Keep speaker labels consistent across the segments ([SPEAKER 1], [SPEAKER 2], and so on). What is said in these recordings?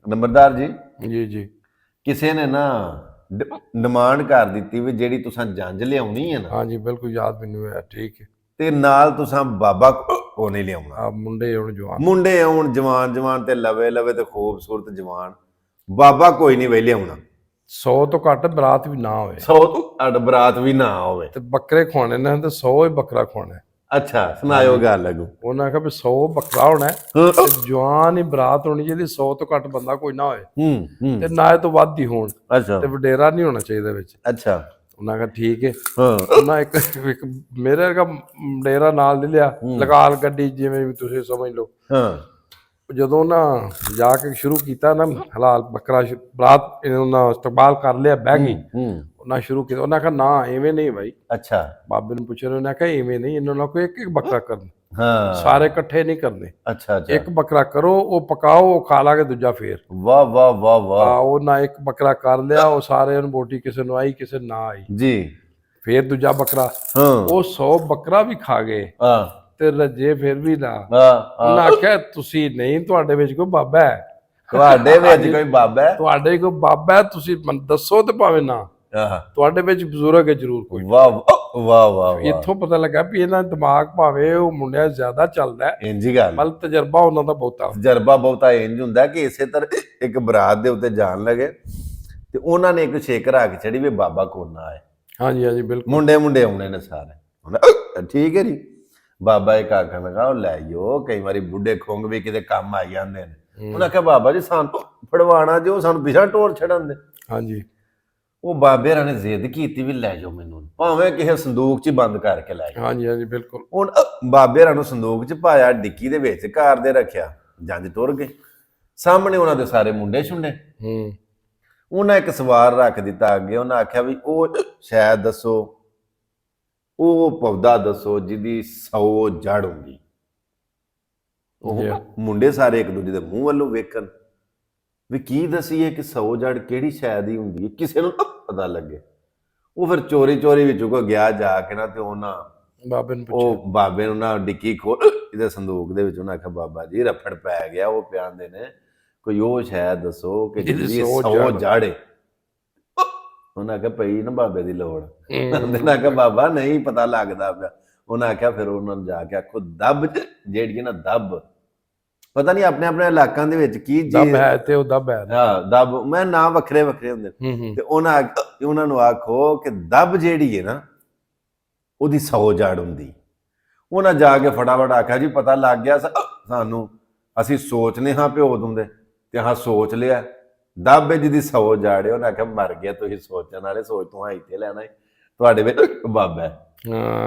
[SPEAKER 1] ਨੰਬਰਦਾਰ ਜੀ
[SPEAKER 2] ਜੀ ਜੀ
[SPEAKER 1] ਕਿਸੇ ਨੇ ਨਾ ਡਿਮਾਂਡ ਕਰ ਦਿੱਤੀ ਵੀ ਜਿਹੜੀ ਤੁਸੀਂ ਜੰਜ ਲਿਆਉਣੀ ਹੈ ਨਾ
[SPEAKER 2] ਹਾਂਜੀ ਬਿਲਕੁਲ ਯਾਦ ਮੈਨੂੰ ਹੈ ਠੀਕ ਹੈ
[SPEAKER 1] ਤੇ ਨਾਲ ਤੁਸੀਂ ਬਾਬਾ ਕੋ ਨਹੀਂ ਲਿਆਉਣਾ।
[SPEAKER 2] ਆ ਮੁੰਡੇ ਹੁਣ ਜਵਾਨ
[SPEAKER 1] ਮੁੰਡੇ ਆਉਣ ਜਵਾਨ ਜਵਾਨ ਤੇ ਲਵੇ ਲਵੇ ਤੇ ਖੂਬਸੂਰਤ ਜਵਾਨ, ਬਾਬਾ ਕੋਈ ਨਹੀਂ ਵੇ ਲਿਆਉਣਾ।
[SPEAKER 2] 100 ਤੋਂ ਘੱਟ ਬਰਾਤ ਵੀ ਨਾ ਹੋਵੇ
[SPEAKER 1] 100 ਤੋਂ ਘੱਟ ਬਰਾਤ ਵੀ ਨਾ ਹੋਵੇ
[SPEAKER 2] ਤੇ ਬੱਕਰੇ ਖਵਾਣੇ ਨੇ ਤੇ 100 ਹੀ ਬੱਕਰਾ ਖਵਾਣਾ ਹੈ।
[SPEAKER 1] ਅੱਛਾ ਸੁਣਾਇਓ ਗੱਲ ਲੱਗੂ।
[SPEAKER 2] ਉਹਨਾਂ ਆਖਿਆ ਵੀ 100 ਬੱਕਰਾ ਹੋਣਾ ਹੈ ਤੇ ਜਵਾਨ ਹੀ ਬਰਾਤ ਹੋਣੀ ਚਾਹੀਦੀ, 100 ਤੋਂ ਘੱਟ ਬੰਦਾ ਕੋਈ ਨਾ ਹੋਏ
[SPEAKER 1] ਹੂੰ
[SPEAKER 2] ਤੇ ਨਾ ਇਹ ਤੋਂ ਵੱਧ ਹੀ ਹੋਣ
[SPEAKER 1] ਅੱਛਾ
[SPEAKER 2] ਤੇ ਵਡੇਰਾ ਨਹੀਂ ਹੋਣਾ ਚਾਹੀਦਾ ਵਿੱਚ।
[SPEAKER 1] ਅੱਛਾ
[SPEAKER 2] ਉਹਨਾਂ ਆਖਿਆ ਠੀਕ ਹੈ।
[SPEAKER 1] ਹਾਂ
[SPEAKER 2] ਉਹਨਾਂ ਇੱਕ ਮੇਰੇ ਵਰਗਾ ਵਡੇਰਾ ਨਾਲ ਨਹੀਂ ਲਿਆ, ਲਗਾਲ ਗੱਡੀ ਜਿਵੇਂ ਵੀ ਤੁਸੀਂ ਸਮਝ ਲਓ।
[SPEAKER 1] ਹਾਂ
[SPEAKER 2] ਜਦੋਂ ਨਾ ਜਾ ਕੇ ਸ਼ੁਰੂ ਕੀਤਾ ਨਾ ਹਲਾਲ ਬੱਕਰਾ ਬਰਾਤ ਉਹਨਾਂ ਇਸਤਕਬਾਲ ਕਰ ਲਿਆ, ਬਹਿ ਗਈ। ਉਹਨਾਂ ਸ਼ੁਰੂ ਕੀਤਾ, ਉਹਨਾਂ ਆਖਿਆ ਨਾ ਐਵੇਂ ਨਹੀਂ ਭਾਈ।
[SPEAKER 1] ਅੱਛਾ
[SPEAKER 2] ਬਾਬੇ ਨੂੰ ਪੁੱਛਿਆ, ਉਹਨੇ ਆਖਿਆ ਐਵੇਂ ਨਹੀਂ, ਇਹਨਾਂ ਨਾਲ ਕੋਈ ਇੱਕ ਇੱਕ ਬੱਕਰਾ ਕਰਨਾ,
[SPEAKER 1] ਹਾਂ
[SPEAKER 2] ਸਾਰੇ ਇਕੱਠੇ ਨਹੀਂ ਕਰਨੇ।
[SPEAKER 1] ਅੱਛਾ ਅੱਛਾ
[SPEAKER 2] ਇੱਕ ਬੱਕਰਾ ਕਰੋ, ਉਹ ਪਕਾਓ, ਉਹ ਖਾ ਲਾਂਗੇ ਦੂਜਾ ਫੇਰ।
[SPEAKER 1] ਵਾਹ ਵਾਹ ਵਾਹ ਵਾਹ
[SPEAKER 2] ਉਹ ਨਾ ਇੱਕ ਬੱਕਰਾ ਕਰ ਲਿਆ, ਉਹ ਸਾਰਿਆਂ ਨੂੰ ਬੋਟੀ ਕਿਸੇ ਨੂੰ ਆਈ ਕਿਸੇ ਨਾ ਆਈ,
[SPEAKER 1] ਜੀ
[SPEAKER 2] ਫੇਰ ਦੂਜਾ ਬੱਕਰਾ।
[SPEAKER 1] ਹਾਂ
[SPEAKER 2] ਉਹ 100 ਬੱਕਰਾ ਵੀ ਖਾ ਗਏ
[SPEAKER 1] ਹਾਂ
[SPEAKER 2] ਤੇ ਰੱਜੇ ਫਿਰ ਵੀ ਨਾ।
[SPEAKER 1] ਹਾਂ
[SPEAKER 2] ਉਹਨਾਂ ਆਖਿਆ ਤੁਸੀਂ ਨਹੀਂ, ਤੁਹਾਡੇ ਵਿੱਚ ਕੋਈ ਬਾਬਾ ਹੈ,
[SPEAKER 1] ਤੁਹਾਡੇ ਵਿੱਚ ਕੋਈ ਬਾਬਾ ਹੈ?
[SPEAKER 2] ਤੁਹਾਡੇ ਕੋਈ ਬਾਬਾ ਹੈ, ਤੁਸੀਂ ਮੈਨੂੰ ਦੱਸੋ ਤੇ ਭਾਵੇਂ ਨਾ,
[SPEAKER 1] ਆਹ
[SPEAKER 2] ਤੁਹਾਡੇ ਵਿੱਚ ਬਜ਼ੁਰਗ ਹੈ ਜ਼ਰੂਰ ਕੋਈ।
[SPEAKER 1] ਵਾਹ ਵਾਹ ਵਾਹ ਵਾਹ
[SPEAKER 2] ਇੱਥੋਂ ਪਤਾ ਲੱਗਾ ਵੀ ਇਹਨਾਂ ਦਾ ਦਿਮਾਗ ਭਾਵੇਂ ਉਹ ਮੁੰਡਿਆਂ ਜ਼ਿਆਦਾ ਚੱਲਦਾ ਹੈ,
[SPEAKER 1] ਇੰਜੀ ਗੱਲ
[SPEAKER 2] ਪਰ ਤਜਰਬਾ ਉਹਨਾਂ ਦਾ ਬਹੁਤਾ।
[SPEAKER 1] ਤਜਰਬਾ ਬਹੁਤਾ ਇੰਜ ਹੁੰਦਾ ਕਿ ਇਸੇ ਤਰ੍ਹਾਂ ਇੱਕ ਬਰਾਤ ਦੇ ਉੱਤੇ ਜਾਣ ਲੱਗੇ ਤੇ ਉਹਨਾਂ ਨੇ ਇੱਕ ਛੇਕ ਰੱਖ ਛੜੀ ਵੀ ਬਾਬਾ ਕੋਲ ਨਾ ਆਏ।
[SPEAKER 2] ਹਾਂਜੀ ਹਾਂਜੀ ਬਿਲਕੁਲ।
[SPEAKER 1] ਮੁੰਡੇ ਮੁੰਡੇ ਆਉਣੇ ਨੇ ਸਾਰੇ, ਠੀਕ ਹੈ ਜੀ। ਬਾਬਾ ਇੱਕ ਆਖਣ ਲੱਗਾ ਉਹ ਲੈ ਜਾਓ, ਕਈ ਵਾਰੀ ਬੁੱਢੇ ਖੁੰਗ ਵੀ ਕਿਤੇ ਕੰਮ ਆ ਜਾਂਦੇ ਨੇ। ਉਹਨਾਂ ਆਖਿਆ ਬਾਬਾ ਜੀ ਸਾਨੂੰ ਫੜਵਾਣਾ ਜੋ, ਸਾਨੂੰ ਪਿਛਾ ਟੋਰ ਛੱਡਣ ਦੇ।
[SPEAKER 2] ਹਾਂਜੀ
[SPEAKER 1] ਉਹ ਬਾਬੇ ਰਾਂ ਨੇ ਜ਼ਿੱਦ ਕੀਤੀ ਵੀ ਲੈ ਜਾਓ ਮੈਨੂੰ, ਭਾਵੇਂ ਕਿਸੇ ਸੰਦੂਕ 'ਚ ਹੀ ਬੰਦ ਕਰਕੇ ਲੈ ਜਾਓ।
[SPEAKER 2] ਹਾਂਜੀ ਹਾਂਜੀ ਬਿਲਕੁਲ।
[SPEAKER 1] ਹੁਣ ਬਾਬੇ ਰਾਂ ਨੂੰ ਸੰਦੂਕ 'ਚ ਪਾਇਆ, ਡਿੱਕੀ ਦੇ ਵਿੱਚ ਘਰ ਦੇ ਰੱਖਿਆ, ਜੰਜ ਤੁਰ ਗਏ। ਸਾਹਮਣੇ ਉਹਨਾਂ ਦੇ ਸਾਰੇ ਮੁੰਡੇ ਛੁੰਡੇ। ਉਹਨਾਂ ਇੱਕ ਸਵਾਲ ਰੱਖ ਦਿੱਤਾ ਅੱਗੇ, ਉਹਨਾਂ ਆਖਿਆ ਵੀ ਉਹ ਸ਼ਾਇਦ ਦੱਸੋ, ਉਹ ਪੌਦਾ ਦੱਸੋ ਜਿਹਦੀ 100 ਜੜ ਹੁੰਦੀ। ਉਹ ਮੁੰਡੇ ਸਾਰੇ ਇੱਕ ਦੂਜੇ ਦੇ ਮੂੰਹ ਵੱਲੋਂ ਵੇਖਣ ਵੀ ਕੀ ਦਸੀਏ ਕਿ 100 ਜੜ ਕਿਹੜੀ ਸ਼ਾਇਦ ਹੀ ਹੁੰਦੀ ਹੈ, ਕਿਸੇ ਨੂੰ ਪਤਾ ਲੱਗੇ। ਉਹ ਫਿਰ ਚੋਰੀ ਚੋਰੀ ਵਿੱਚੋਂ ਕੋ ਗਿਆ ਜਾ ਕੇ ਨਾ, ਤੇ ਉਹਨਾਂ
[SPEAKER 2] ਬਾਬੇ ਨੂੰ
[SPEAKER 1] ਉਹ ਬਾਬੇ ਨੂੰ ਨਾ ਡਿੱਕੀ ਖੋਲ ਇਹਦੇ ਸੰਦੂਕ ਦੇ ਵਿੱਚ। ਉਹਨਾਂ ਆਖਿਆ ਬਾਬਾ ਜੀ ਰਫੜ ਪੈ ਗਿਆ, ਉਹ ਪਿਆਂਦੇ ਨੇ ਕੋਈ ਉਹ ਸ਼ਾਇਦ ਦੱਸੋ ਕਿ ਜਿਹਦੀ 100 ਜੜ ਏ। ਉਹਨਾਂ ਆਖਿਆ ਪਈ ਨਾ ਬਾਬੇ ਦੀ ਲੋੜ। ਉਹਨਾਂ ਆਖਿਆ ਬਾਬਾ ਨਹੀਂ ਪਤਾ ਲੱਗਦਾ ਪਿਆ। ਉਹਨਾਂ ਆਖਿਆ ਫਿਰ ਉਹਨਾਂ ਨੂੰ ਜਾ ਕੇ ਆਖੋ ਦੱਬ ਜਿਹੜੀ ਨਾ ਦੱਬ, ਪਤਾ ਨਹੀਂ ਆਪਣੇ ਆਪਣੇ ਇਲਾਕਿਆਂ ਦੇ ਵਿੱਚ ਕੀ
[SPEAKER 2] ਦੱਬ ਹੈ ਤੇ ਉਹ ਦੱਬ ਹੈ।
[SPEAKER 1] ਹਾਂ ਦੱਬ, ਮੈਂ ਨਾਂ ਵੱਖਰੇ ਵੱਖਰੇ ਹੁੰਦੇ ਤੇ ਉਹਨਾਂ ਨੂੰ ਆਖੋ ਕਿ ਦੱਬ ਜਿਹੜੀ ਹੈ ਨਾ ਉਹਦੀ 100 ਜੜ ਹੁੰਦੀ। ਉਹਨਾਂ ਜਾ ਕੇ ਫਟਾਫਟ ਆਖਿਆ ਜੀ ਪਤਾ ਲੱਗ ਗਿਆ ਸਾਨੂੰ, ਅਸੀਂ ਸੋਚਨੇ ਹਾਂ ਪਿਓ ਦਿੰਦੇ ਤੇ ਹਾਂ ਸੋਚ ਲਿਆ, ਦੱਬ ਜਿਹਦੀ 100 ਜੜ ਹੈ। ਉਹਨਾਂ ਆਖਿਆ ਮਰ ਗਿਆ ਤੁਸੀਂ ਸੋਚਣ ਵਾਲੇ, ਸੋਚ ਤੂੰ ਇੱਥੇ ਲੈਣਾ, ਤੁਹਾਡੇ ਵਿੱਚ ਬਾਬਾ ਹੈ।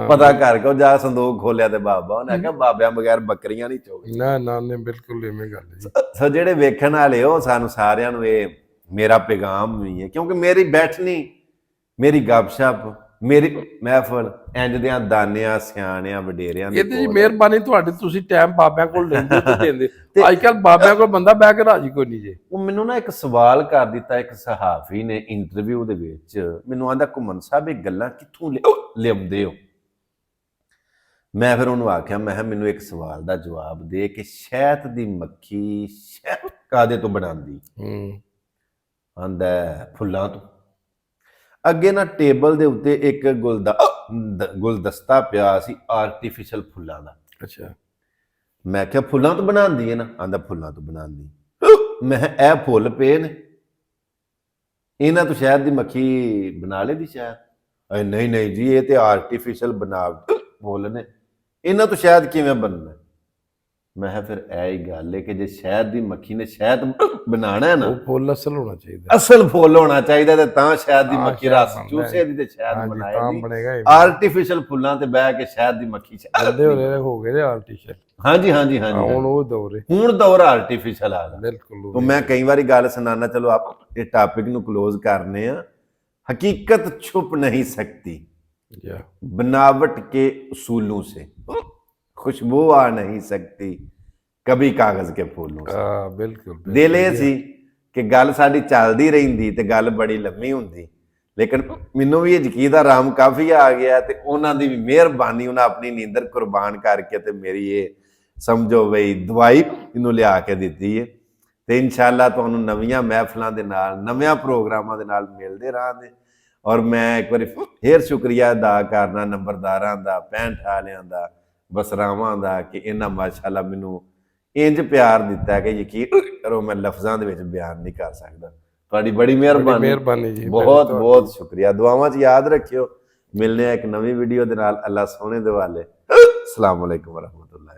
[SPEAKER 1] ਪਤਾ ਕਰਕੇ ਉਹ ਜਾ ਸੰਦੂਕ ਖੋਲਿਆ ਤੇ ਬਾਬਾ। ਉਹਨੇ ਆਖਿਆ ਬਾਬਿਆਂ ਬਗੈਰ ਬੱਕਰੀਆਂ ਨਹੀਂ ਚੋਗਦੀਆਂ।
[SPEAKER 2] ਨਾ ਨਾ ਨੇ ਬਿਲਕੁਲ ਇਵੇਂ ਗੱਲ ਜੀ।
[SPEAKER 1] ਸੋ ਜਿਹੜੇ ਵੇਖਣ ਵਾਲੇ ਉਹ ਸਾਨੂੰ ਸਾਰਿਆਂ ਨੂੰ ਇਹ ਮੇਰਾ ਪੈਗਾਮ ਵੀ ਹੈ, ਕਿਉਂਕਿ ਮੇਰੀ ਬੈਠਣੀ, ਮੇਰੀ ਗੱਪਸ਼ਪ, ਮੇਰੀ ਮਹਿਫਲ ਇੰਜ ਦਿਆਂ ਦਾਨਿਆਂ ਸਿਆਣਿਆਂ ਵਡੇਰਿਆਂ ਦੀ।
[SPEAKER 2] ਇਹ ਤੇ ਜੀ ਮਿਹਰਬਾਨੀ ਤੁਹਾਡੀ, ਤੁਸੀਂ ਟਾਈਮ ਬਾਬਿਆਂ ਕੋਲ ਲੈਂਦੇ ਤੇ ਦਿੰਦੇ। ਅੱਜ ਕੱਲ ਬਾਬਿਆਂ ਕੋਲ ਬੰਦਾ ਬਹਿ ਕੇ ਰਾਜੀ ਕੋਈ ਨਹੀਂ ਜੇ।
[SPEAKER 1] ਉਹ ਮੈਨੂੰ ਨਾ ਇੱਕ ਸਵਾਲ ਕਰ ਦਿੱਤਾ ਇੱਕ ਸਹਾਫੀ ਨੇ ਇੰਟਰਵਿਊ ਦੇ ਵਿੱਚ, ਮੈਨੂੰ ਆਂਦਾ ਘੁੰਮਣ ਸਾਹਿਬ ਇਹ ਗੱਲਾਂ ਕਿੱਥੋਂ ਲਿਆਉਂਦੇ ਹੋ। ਮੈਂ ਫਿਰ ਉਹਨੂੰ ਆਖਿਆ, ਮੈਂ ਕਿਹਾ ਮੈਨੂੰ ਇੱਕ ਸਵਾਲ ਦਾ ਜਵਾਬ ਦੇ ਕਿ ਸ਼ਹਿਦ ਦੀ ਮੱਖੀ ਸ਼ਹਿਦ ਕਾਹਦੇ ਤੋਂ ਬਣਾਉਂਦੀ। ਆਂਦਾ ਫੁੱਲਾਂ ਤੋਂ। ਅੱਗੇ ਨਾ ਟੇਬਲ ਦੇ ਉੱਤੇ ਇੱਕ ਗੁਲਦਸਤਾ ਪਿਆ ਸੀ ਆਰਟੀਫੀਸ਼ਲ ਫੁੱਲਾਂ ਦਾ।
[SPEAKER 2] ਅੱਛਾ।
[SPEAKER 1] ਮੈਂ ਕਿਹਾ ਫੁੱਲਾਂ ਤੋਂ ਬਣਾਉਂਦੀ ਹੈ ਨਾ? ਆਂਦਾ ਫੁੱਲਾਂ ਤੋਂ ਬਣਾਉਂਦੀ। ਮੈਂ ਇਹ ਫੁੱਲ ਪਏ ਨੇ, ਇਹਨਾਂ ਤੋਂ ਸ਼ਹਿਦ ਦੀ ਮੱਖੀ ਬਣਾ ਲੈਂਦੀ ਸ਼ਾਇਦ। ਨਹੀਂ ਨਹੀਂ ਜੀ, ਇਹ ਤੇ ਆਰਟੀਫੀਸ਼ਲ ਬਣਾਵਟ ਫੁੱਲ ਨੇ, ਇਹਨਾਂ ਤੋਂ ਸ਼ਹਿਦ ਕਿਵੇਂ ਬਣਨਾ? ਮੈਂ ਕਿਹਾ ਫਿਰ ਇਹ ਹੀ ਗੱਲ ਹੈ ਕਿ ਜੇ ਸ਼ਹਿਦ ਦੀ ਮੱਖੀ ਨੇ ਸ਼ਹਿਦ ਬਣਾਉਣਾ ਹੈ ਨਾ, ਉਹ
[SPEAKER 2] ਫੁੱਲ ਅਸਲ ਹੋਣਾ ਚਾਹੀਦਾ,
[SPEAKER 1] ਅਸਲ ਫੁੱਲ ਹੋਣਾ ਚਾਹੀਦਾ, ਤੇ ਤਾਂ ਸ਼ਹਿਦ ਦੀ ਮੱਖੀ ਰਸ ਚੂਸੇ ਦੀ ਤੇ ਸ਼ਹਿਦ ਬਣਾਏਗੀ। ਆਰਟੀਫੀਸ਼ਲ ਫੁੱਲਾਂ ਤੇ ਬਹਿ ਕੇ ਸ਼ਹਿਦ ਦੀ ਮੱਖੀ
[SPEAKER 2] ਹੋ ਗਏ ਆਰਟੀਫੀਸ਼ਲ।
[SPEAKER 1] ਹਾਂਜੀ ਹਾਂਜੀ ਹਾਂਜੀ,
[SPEAKER 2] ਹੁਣ ਉਹ ਦੌਰ ਹੈ,
[SPEAKER 1] ਹੁਣ ਦੌਰ ਆਰਟੀਫੀਸ਼ਲ ਆ ਗਿਆ।
[SPEAKER 2] ਬਿਲਕੁਲ।
[SPEAKER 1] ਤਾਂ ਮੈਂ ਕਈ ਵਾਰੀ ਗੱਲ ਸੁਣਾਉਣਾ, ਚਲੋ ਆਪ ਇਹ ਟਾਪਿਕ ਨੂੰ ਕਲੋਜ਼ ਕਰਨੇ ਆ। हकीकत छुप नहीं सकती बनावट के उसूलों से, खुशबू आ नहीं सकती कभी कागज के फूलों से।
[SPEAKER 2] बिल्कुल
[SPEAKER 1] दिल ये सी कि गल साडी चलदी रहिंदी ते गल बड़ी लम्मी हुंदी, लेकिन मैनू भी यकीन आराम काफ़ी आ गया ते उन्हां दी भी मेहरबानी, उन्हां अपनी नींदर कुर्बान करके ते मेरी ये समझो बई दवाई इनू लिया के दित्ती है। ਤੇ ਇਨਸ਼ਾਅੱਲਾ ਤੁਹਾਨੂੰ ਨਵੀਆਂ ਮਹਿਫਲਾਂ ਦੇ ਨਾਲ ਨਵਿਆਂ ਪ੍ਰੋਗਰਾਮਾਂ ਦੇ ਨਾਲ ਮਿਲਦੇ ਰਹਾਂਗੇ। ਔਰ ਮੈਂ ਇੱਕ ਵਾਰੀ ਫੇਰ ਸ਼ੁਕਰੀਆ ਅਦਾ ਕਰਨਾ ਨੰਬਰਦਾਰਾਂ ਦਾ, 65 ਵਾਲਿਆਂ ਦਾ, ਬਸਰਾਵਾਂ ਦਾ ਕਿ ਇਹਨਾਂ ਮਾਸ਼ਾਅੱਲਾ ਮੈਨੂੰ ਇੰਜ ਪਿਆਰ ਦਿੱਤਾ ਕਿ ਯਕੀਨ ਕਰੋ ਮੈਂ ਲਫ਼ਜ਼ਾਂ ਦੇ ਵਿੱਚ ਬਿਆਨ ਨਹੀਂ ਕਰ ਸਕਦਾ। ਤੁਹਾਡੀ ਬੜੀ
[SPEAKER 2] ਮਿਹਰਬਾਨੀ ਜੀ,
[SPEAKER 1] ਬਹੁਤ ਬਹੁਤ ਸ਼ੁਕਰੀਆ। ਦੁਆਵਾਂ 'ਚ ਯਾਦ ਰੱਖਿਓ। ਮਿਲਨੇ ਆ ਇੱਕ ਨਵੀਂ ਵੀਡੀਓ ਦੇ ਨਾਲ। ਅੱਲਾ ਸੋਹਣੇ ਦਿਵਾਲੇ। ਅਸਲਾਮ ਵਾਲੇਕੁਮ ਵਰਹਿਮਤੁல்லாਹ।